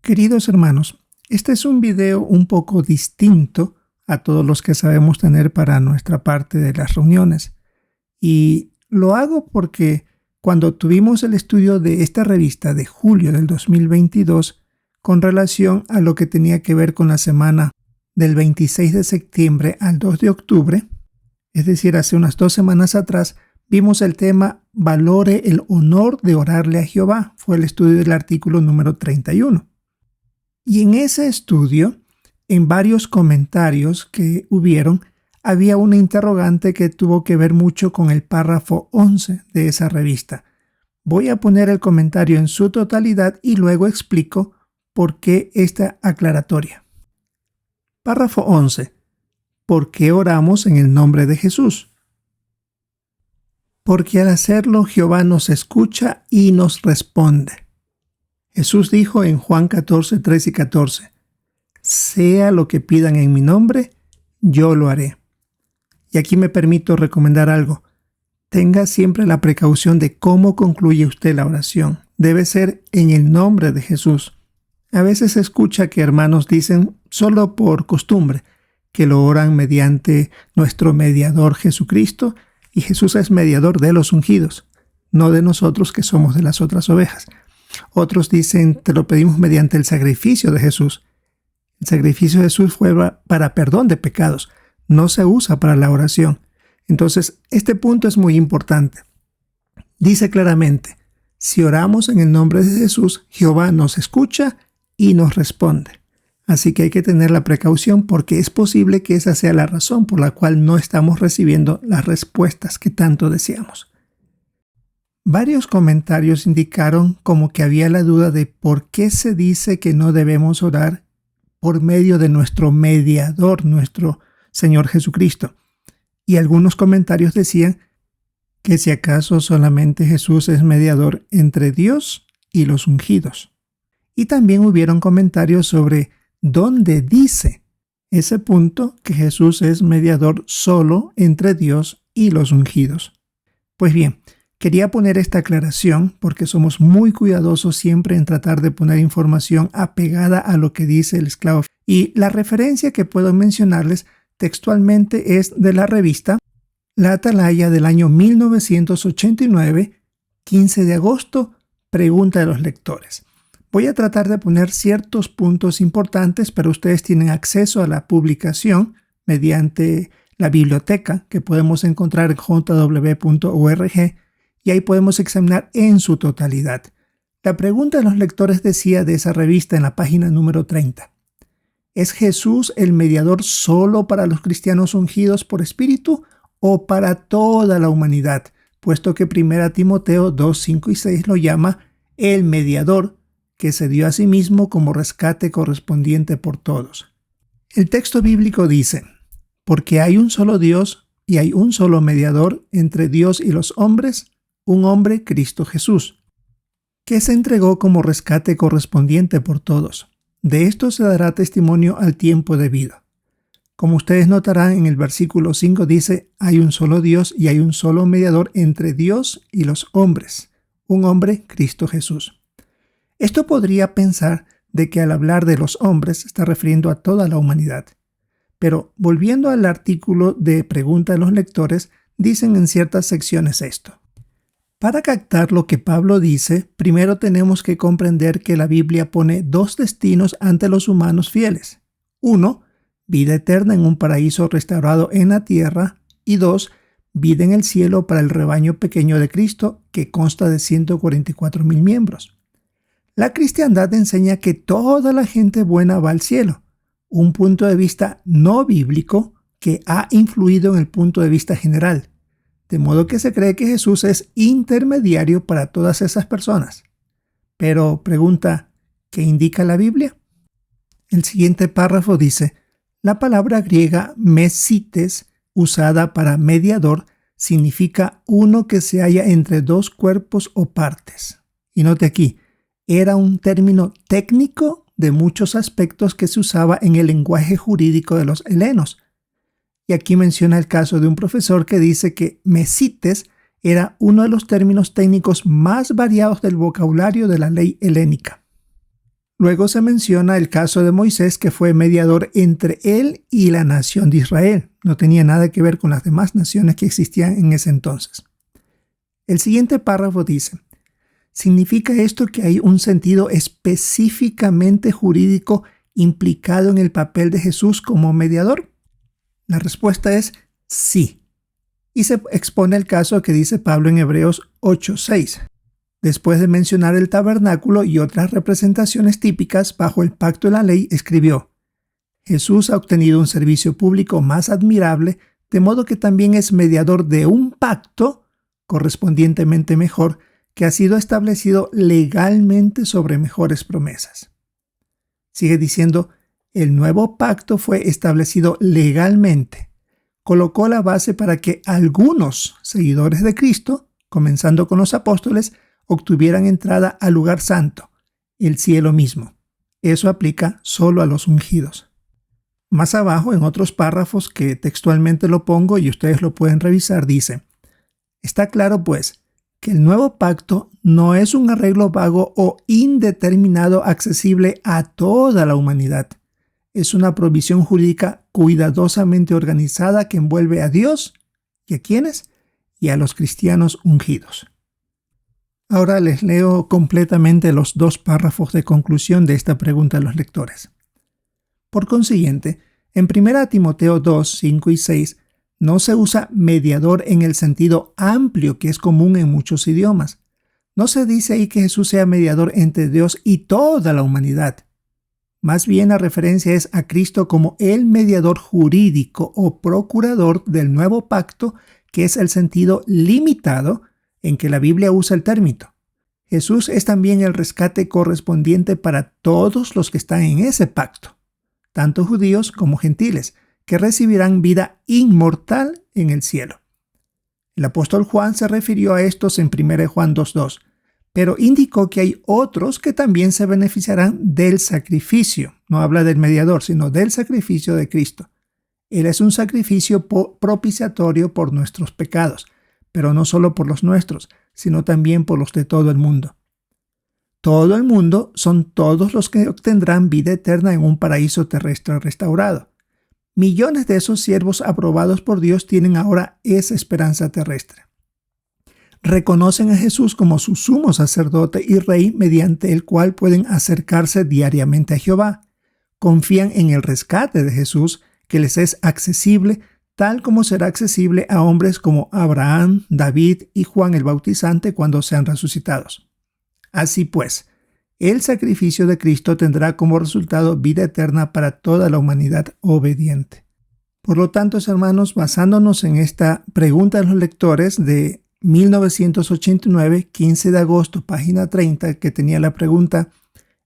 Queridos hermanos, este es un video un poco distinto a todos los que sabemos tener para nuestra parte de las reuniones. Y lo hago porque cuando tuvimos el estudio de esta revista de julio del 2022, con relación a lo que tenía que ver con la semana del 26 de septiembre al 2 de octubre, es decir, hace unas 2 semanas atrás, vimos el tema Valore el honor de orarle a Jehová. Fue el estudio del artículo número 31. Y en ese estudio, en varios comentarios que hubieron, había una interrogante que tuvo que ver mucho con el párrafo 11 de esa revista. Voy a poner el comentario en su totalidad y luego explico por qué esta aclaratoria. Párrafo 11. ¿Por qué oramos en el nombre de Jesús? Porque al hacerlo Jehová nos escucha y nos responde. Jesús dijo en Juan 14, 13 y 14, sea lo que pidan en mi nombre, yo lo haré. Y aquí me permito recomendar algo. Tenga siempre la precaución de cómo concluye usted la oración. Debe ser en el nombre de Jesús. A veces se escucha que hermanos dicen, solo por costumbre, que lo oran mediante nuestro mediador Jesucristo, y Jesús es mediador de los ungidos, no de nosotros que somos de las otras ovejas. Otros dicen, te lo pedimos mediante el sacrificio de Jesús. El sacrificio de Jesús fue para perdón de pecados, no se usa para la oración. Entonces, este punto es muy importante. Dice claramente, si oramos en el nombre de Jesús, Jehová nos escucha y nos responde. Así que hay que tener la precaución porque es posible que esa sea la razón por la cual no estamos recibiendo las respuestas que tanto deseamos. Varios comentarios indicaron como que había la duda de por qué se dice que no debemos orar por medio de nuestro mediador, nuestro Señor Jesucristo. Y algunos comentarios decían que si acaso solamente Jesús es mediador entre Dios y los ungidos. Y también hubieron comentarios sobre dónde dice ese punto que Jesús es mediador solo entre Dios y los ungidos. Pues bien, quería poner esta aclaración porque somos muy cuidadosos siempre en tratar de poner información apegada a lo que dice el esclavo. Y la referencia que puedo mencionarles textualmente es de la revista La Atalaya del año 1989, 15 de agosto, pregunta de los lectores. Voy a tratar de poner ciertos puntos importantes, pero ustedes tienen acceso a la publicación mediante la biblioteca que podemos encontrar en jw.org y ahí podemos examinar en su totalidad. La pregunta de los lectores decía de esa revista en la página número 30. ¿Es Jesús el mediador solo para los cristianos ungidos por Espíritu o para toda la humanidad? Puesto que 1 Timoteo 2, 5 y 6 lo llama el mediador que se dio a sí mismo como rescate correspondiente por todos. El texto bíblico dice, porque hay un solo Dios y hay un solo mediador entre Dios y los hombres, un hombre, Cristo Jesús, que se entregó como rescate correspondiente por todos. De esto se dará testimonio al tiempo debido. Como ustedes notarán, en el versículo 5 dice, hay un solo Dios y hay un solo mediador entre Dios y los hombres, un hombre, Cristo Jesús. Esto podría pensar de que al hablar de los hombres se está refiriendo a toda la humanidad. Pero volviendo al artículo de pregunta de los lectores, dicen en ciertas secciones esto. Para captar lo que Pablo dice, primero tenemos que comprender que la Biblia pone dos destinos ante los humanos fieles. 1, vida eterna en un paraíso restaurado en la tierra. Y 2, vida en el cielo para el rebaño pequeño de Cristo, que consta de 144,000 miembros. La cristiandad enseña que toda la gente buena va al cielo, un punto de vista no bíblico que ha influido en el punto de vista general. De modo que se cree que Jesús es intermediario para todas esas personas. Pero pregunta, ¿qué indica la Biblia? El siguiente párrafo dice, la palabra griega mesites, usada para mediador, significa uno que se halla entre dos cuerpos o partes. Y note aquí, era un término técnico de muchos aspectos que se usaba en el lenguaje jurídico de los helenos. Y aquí menciona el caso de un profesor que dice que mesites era uno de los términos técnicos más variados del vocabulario de la ley helénica. Luego se menciona el caso de Moisés, que fue mediador entre él y la nación de Israel. No tenía nada que ver con las demás naciones que existían en ese entonces. El siguiente párrafo dice: ¿significa esto que hay un sentido específicamente jurídico implicado en el papel de Jesús como mediador? La respuesta es sí. Y se expone el caso que dice Pablo en Hebreos 8:6. Después de mencionar el tabernáculo y otras representaciones típicas bajo el pacto de la ley, escribió: Jesús ha obtenido un servicio público más admirable, de modo que también es mediador de un pacto correspondientemente mejor, que ha sido establecido legalmente sobre mejores promesas. Sigue diciendo: el nuevo pacto fue establecido legalmente. Colocó la base para que algunos seguidores de Cristo, comenzando con los apóstoles, obtuvieran entrada al lugar santo, el cielo mismo. Eso aplica solo a los ungidos. Más abajo, en otros párrafos que textualmente lo pongo y ustedes lo pueden revisar, dice: está claro, pues, que el nuevo pacto no es un arreglo vago o indeterminado accesible a toda la humanidad. Es una provisión jurídica cuidadosamente organizada que envuelve a Dios, ¿y a quiénes? Y a los cristianos ungidos. Ahora les leo completamente los 2 párrafos de conclusión de esta pregunta a los lectores. Por consiguiente, en 1 Timoteo 2, 5 y 6, no se usa mediador en el sentido amplio que es común en muchos idiomas. No se dice ahí que Jesús sea mediador entre Dios y toda la humanidad. Más bien la referencia es a Cristo como el mediador jurídico o procurador del nuevo pacto, que es el sentido limitado en que la Biblia usa el término. Jesús es también el rescate correspondiente para todos los que están en ese pacto, tanto judíos como gentiles, que recibirán vida inmortal en el cielo. El apóstol Juan se refirió a estos en 1 Juan 2:2, pero indicó que hay otros que también se beneficiarán del sacrificio. No habla del mediador, sino del sacrificio de Cristo. Él es un sacrificio propiciatorio por nuestros pecados, pero no solo por los nuestros, sino también por los de todo el mundo. Todo el mundo son todos los que obtendrán vida eterna en un paraíso terrestre restaurado. Millones de esos siervos aprobados por Dios tienen ahora esa esperanza terrestre. Reconocen a Jesús como su sumo sacerdote y rey, mediante el cual pueden acercarse diariamente a Jehová. Confían en el rescate de Jesús, que les es accesible, tal como será accesible a hombres como Abraham, David y Juan el Bautizante cuando sean resucitados. Así pues, el sacrificio de Cristo tendrá como resultado vida eterna para toda la humanidad obediente. Por lo tanto, hermanos, basándonos en esta pregunta de los lectores de 1989, 15 de agosto, página 30, que tenía la pregunta: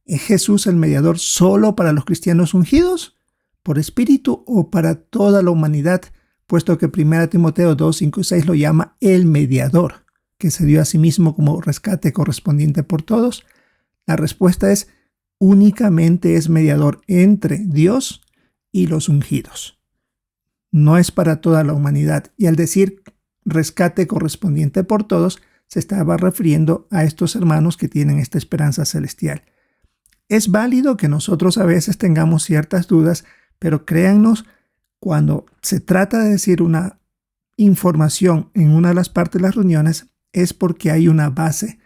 ¿es Jesús el mediador solo para los cristianos ungidos, por espíritu, o para toda la humanidad? Puesto que 1 Timoteo 2, 5 y 6 lo llama el mediador, que se dio a sí mismo como rescate correspondiente por todos. La respuesta es: únicamente es mediador entre Dios y los ungidos. No es para toda la humanidad. Y al decir rescate correspondiente por todos, se estaba refiriendo a estos hermanos que tienen esta esperanza celestial. Es válido que nosotros a veces tengamos ciertas dudas, pero créannos, cuando se trata de decir una información en una de las partes de las reuniones, es porque hay una base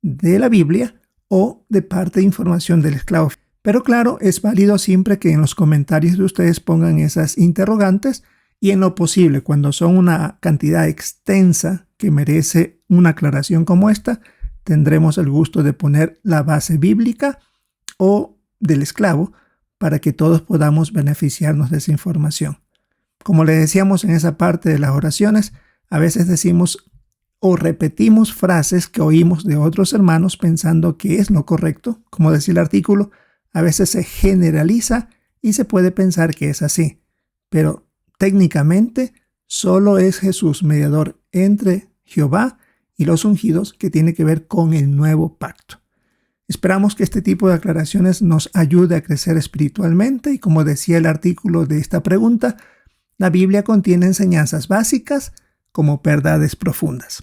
de la Biblia o de parte de información del esclavo. Pero claro, es válido siempre que en los comentarios de ustedes pongan esas interrogantes, y en lo posible, cuando son una cantidad extensa que merece una aclaración como esta, tendremos el gusto de poner la base bíblica o del esclavo para que todos podamos beneficiarnos de esa información. Como le decíamos en esa parte de las oraciones, a veces decimos o repetimos frases que oímos de otros hermanos pensando que es lo correcto. Como decía el artículo, a veces se generaliza y se puede pensar que es así. Pero técnicamente, solo es Jesús mediador entre Jehová y los ungidos, que tiene que ver con el nuevo pacto. Esperamos que este tipo de aclaraciones nos ayude a crecer espiritualmente y, como decía el artículo de esta pregunta, la Biblia contiene enseñanzas básicas como verdades profundas.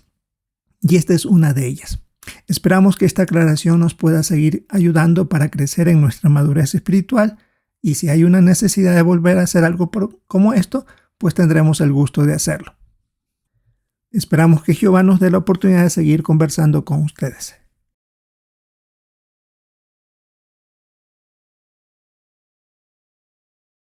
Y esta es una de ellas. Esperamos que esta aclaración nos pueda seguir ayudando para crecer en nuestra madurez espiritual, y si hay una necesidad de volver a hacer algo como esto, pues tendremos el gusto de hacerlo. Esperamos que Jehová nos dé la oportunidad de seguir conversando con ustedes.